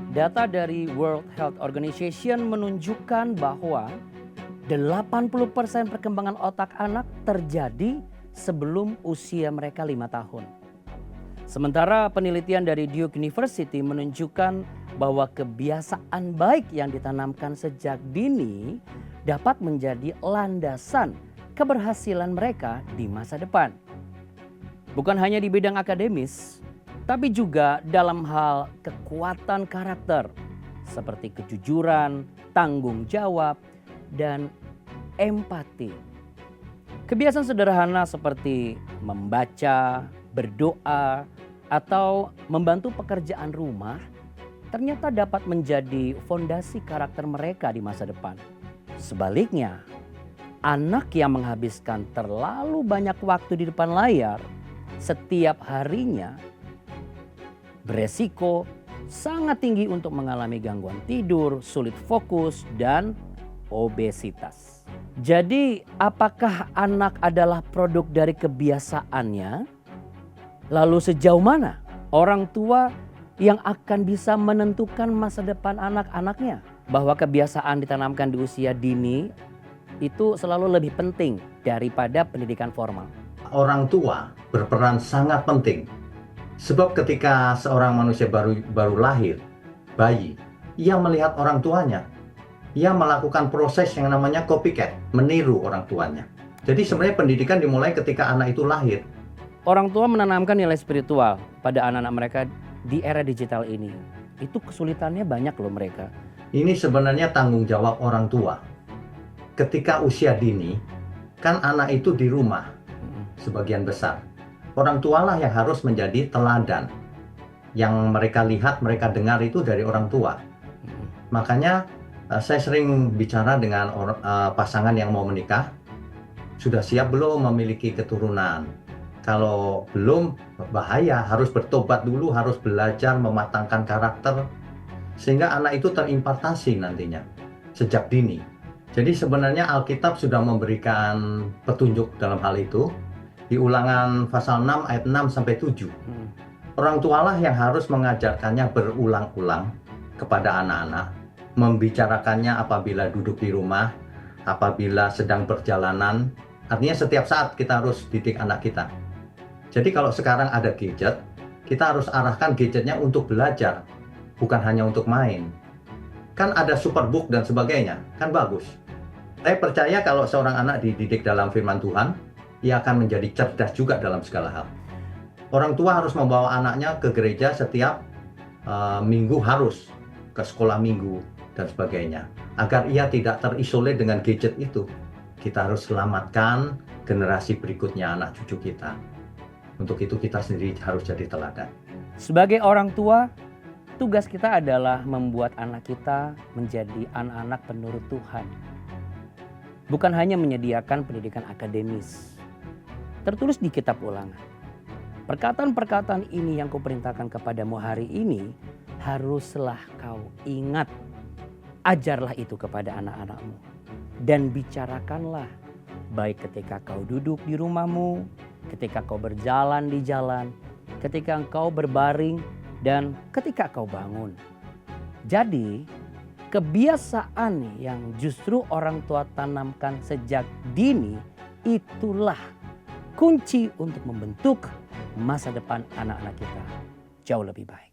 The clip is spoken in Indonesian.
Data dari World Health Organization menunjukkan bahwa 80% perkembangan otak anak terjadi sebelum usia mereka 5 tahun. Sementara penelitian dari Duke University menunjukkan bahwa kebiasaan baik yang ditanamkan sejak dini dapat menjadi landasan keberhasilan mereka di masa depan. Bukan hanya di bidang akademis, tapi juga dalam hal kekuatan karakter seperti kejujuran, tanggung jawab, dan empati. Kebiasaan sederhana seperti membaca, berdoa, atau membantu pekerjaan rumah ternyata dapat menjadi fondasi karakter mereka di masa depan. Sebaliknya, anak yang menghabiskan terlalu banyak waktu di depan layar setiap harinya beresiko sangat tinggi untuk mengalami gangguan tidur, sulit fokus, dan obesitas. Jadi, apakah anak adalah produk dari kebiasaannya? Lalu sejauh mana orang tua yang akan bisa menentukan masa depan anak-anaknya? Bahwa kebiasaan ditanamkan di usia dini itu selalu lebih penting daripada pendidikan formal. Orang tua berperan sangat penting. Sebab ketika seorang manusia baru lahir, bayi, ia melihat orang tuanya. Ia melakukan proses yang namanya copycat, meniru orang tuanya. Jadi sebenarnya pendidikan dimulai ketika anak itu lahir. Orang tua menanamkan nilai spiritual pada anak-anak mereka di era digital ini. Itu kesulitannya banyak loh mereka. Ini sebenarnya tanggung jawab orang tua. Ketika usia dini, kan anak itu di rumah sebagian besar. Orang tualah yang harus menjadi teladan. Yang mereka lihat, mereka dengar itu dari orang tua. Makanya saya sering bicara dengan pasangan yang mau menikah. Sudah siap belum memiliki keturunan? Kalau belum, bahaya, harus bertobat dulu, harus belajar mematangkan karakter sehingga anak itu terimpartasi nantinya sejak dini. Jadi sebenarnya Alkitab sudah memberikan petunjuk dalam hal itu di Ulangan pasal 6 ayat 6 sampai 7. Orang tualah yang harus mengajarkannya berulang-ulang kepada anak-anak, membicarakannya apabila duduk di rumah, apabila sedang perjalanan. Artinya setiap saat kita harus didik anak kita. Jadi kalau sekarang ada gadget, kita harus arahkan gadgetnya untuk belajar, bukan hanya untuk main. Kan ada superbook dan sebagainya, kan bagus. Saya percaya kalau seorang anak dididik dalam firman Tuhan, ia akan menjadi cerdas juga dalam segala hal. Orang tua harus membawa anaknya ke gereja setiap minggu, harus ke sekolah minggu dan sebagainya. Agar ia tidak terisolir dengan gadget itu. Kita harus selamatkan generasi berikutnya, anak cucu kita. Untuk itu kita sendiri harus jadi teladan. Sebagai orang tua, tugas kita adalah membuat anak kita menjadi anak-anak penurut Tuhan. Bukan hanya menyediakan pendidikan akademis. Tertulis di kitab Ulangan. Perkataan-perkataan ini yang kuperintahkan kepadamu hari ini, haruslah kau ingat. Ajarlah itu kepada anak-anakmu. Dan bicarakanlah, baik ketika kau duduk di rumahmu, ketika kau berjalan di jalan, ketika engkau berbaring, dan ketika kau bangun. Jadi, kebiasaan yang justru orang tua tanamkan sejak dini, itulah kunci untuk membentuk masa depan anak-anak kita jauh lebih baik.